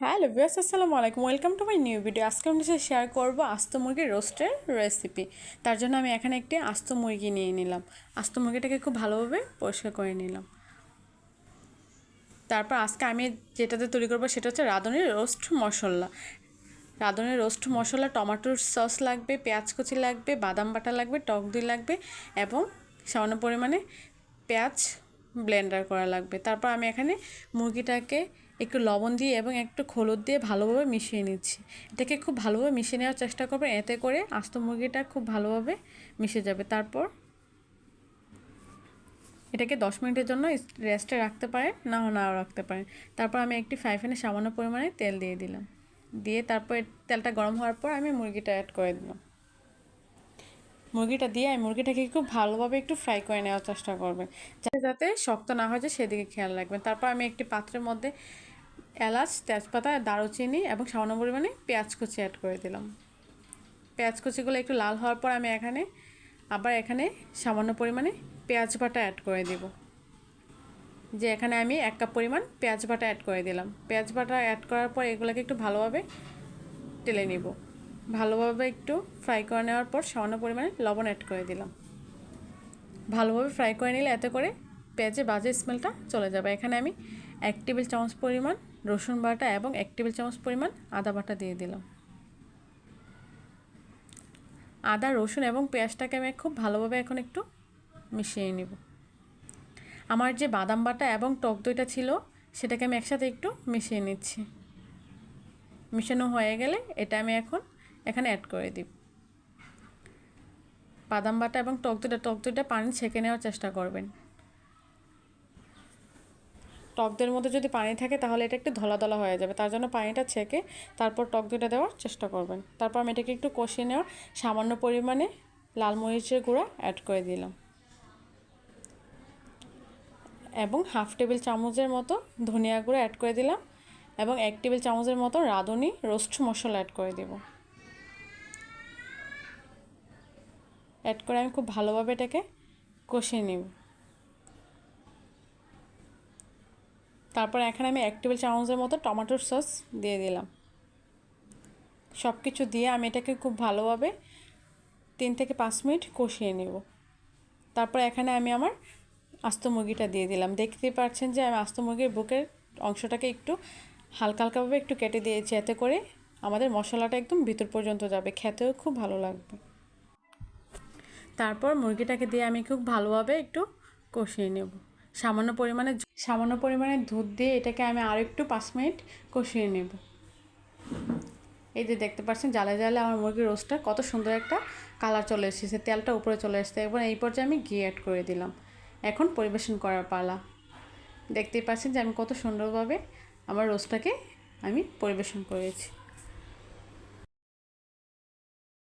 Hello viewers, আসসালামু আলাইকুম। Welcome to my new video. আজকে আমি শেয়ার করব আস্ত মুরগির রোস্টের রেসিপি। তার জন্য আমি এখানে একটি আস্ত মুরগি নিয়ে নিলাম। আস্ত মুরগিটাকে খুব ভালোভাবে পরিষ্কার করে নিলাম। তারপর আজকে আমি যেটাতে তৈরি করবো সেটা হচ্ছে রাঁধুনির রোস্ট মশলা। রাঁধুনির রোস্ট মশলা, টমেটোর সস লাগবে, পেঁয়াজ কুচি লাগবে, বাদাম বাটা লাগবে, টক দই লাগবে এবং সামান্য পরিমাণে পেঁয়াজ ব্লেন্ডার করা লাগবে। তারপর আমি এখানে মুরগিটাকে একটু লবণ দিয়ে এবং একটু হলুদ দিয়ে ভালোভাবে মিশিয়ে নিচ্ছি। এটাকে খুব ভালোভাবে মিশিয়ে নেওয়ার চেষ্টা করবেন, এতে করে আস্ত মুরগিটা খুব ভালোভাবে মিশে যাবে। তারপর এটাকে 10 মিনিটের জন্য রেস্টে রাখতে পারেন, নাও রাখতে পারেন। তারপর আমি একটি ফ্রাই প্যানে সামান্য পরিমাণে তেল দিয়ে দিলাম। দিয়ে তারপর তেলটা গরম হওয়ার পর আমি মুরগিটা অ্যাড করে দিলাম। মুরগিটা দিয়ে আমি মুরগিটাকে খুব ভালোভাবে একটু ফ্রাই করে নেওয়ার চেষ্টা করবেন, যাতে শক্ত না হয়ে যায় সেদিকে খেয়াল রাখবেন। তারপর আমি একটি পাত্রের মধ্যে এলাচ, তেজপাতা, দারুচিনি এবং সামান্য পরিমাণে পেঁয়াজ কুচি অ্যাড করে দিলাম। পেঁয়াজ কুচিগুলো একটু লাল হওয়ার পর আমি এখানে সামান্য পরিমাণে পেঁয়াজ বাটা অ্যাড করে দেব। এখানে আমি 1 কাপ পরিমাণ পেঁয়াজ বাটা অ্যাড করে দিলাম। পেঁয়াজ বাটা অ্যাড করার পর এগুলোকে একটু ভালোভাবে টেলে নিব। ভালোভাবে একটু ফ্রাই করে নেওয়ার পর সামান্য পরিমাণে লবণ অ্যাড করে দিলাম। ভালোভাবে ফ্রাই করে নিলে এতে করে পেঁয়াজের বাজে স্মেলটা চলে যাবে। এখানে আমি 1 টেবিল চামচ পরিমাণ রসুন বাটা এবং 1 টেবিল চামচ পরিমাণ আদা বাটা দিয়ে দিলাম। আদা, রসুন এবং পেঁয়াজটাকে আমি খুব ভালোভাবে এখন একটু মিশিয়ে নিব। আমার যে বাদাম বাটা এবং টক দইটা ছিল সেটাকে আমি একসাথে একটু মিশিয়ে নিচ্ছি। মিশানো হয়ে গেলে এটা আমি এখন এখানে অ্যাড করে দিব। বাদাম বাটা এবং টক দইটা পানি ছেঁকে নেওয়ার চেষ্টা করবেন। টক দইয়ের মধ্যে যদি পানি থাকে তাহলে এটা একটু ধলা ধলা হয়ে যাবে, তার জন্য পানিটা ছেঁকে তারপর টক দইটা দেওয়ার চেষ্টা করবেন। তারপর আমি এটাকে একটু কষিয়ে নেওয়ার সামান্য পরিমাণে লাল মরিচের গুঁড়া অ্যাড করে দিলাম এবং 1/2 টেবিল চামচের মতো ধনিয়া গুঁড়া অ্যাড করে দিলাম এবং 1 টেবিল চামচের মতো রাঁধুনি রোস্ট মশলা অ্যাড করে দেব। অ্যাড করে আমি খুব ভালোভাবে এটাকে কষিয়ে নেব। তারপর এখানে আমি 1 টেবিল চামচের মতো টমেটোর সস দিয়ে দিলাম। সব কিছু দিয়ে আমি এটাকে খুব ভালোভাবে 3 থেকে 5 মিনিট কষিয়ে নেব। তারপর এখানে আমি আমার আস্ত মুরগিটা দিয়ে দিলাম। দেখতেই পাচ্ছেন যে আমি আস্ত মুরগির বুকের অংশটাকে একটু হালকাভাবে একটু কেটে দিয়েছি, এতে করে আমাদের মশলাটা একদম ভিতর পর্যন্ত যাবে, খেতেও খুব ভালো লাগবে। তারপর মুরগিটাকে দিয়ে আমি খুব ভালোভাবে একটু কষিয়ে নেব। সামান্য পরিমাণে দুধ দিয়ে এটাকে আমি আরও একটু 5 মিনিট কষিয়ে নেব। এই যে দেখতে পাচ্ছেন জালে জালে আমার মুরগির রোস্টটা কত সুন্দর একটা কালার চলে এসেছে, তেলটা উপরে চলে এসেছে। এবং এই পর্যায়ে আমি ঘি অ্যাড করে দিলাম। এখন পরিবেশন করার পালা। দেখতেই পাচ্ছেন যে আমি কত সুন্দরভাবে আমার রোস্টটাকে আমি পরিবেশন করেছি।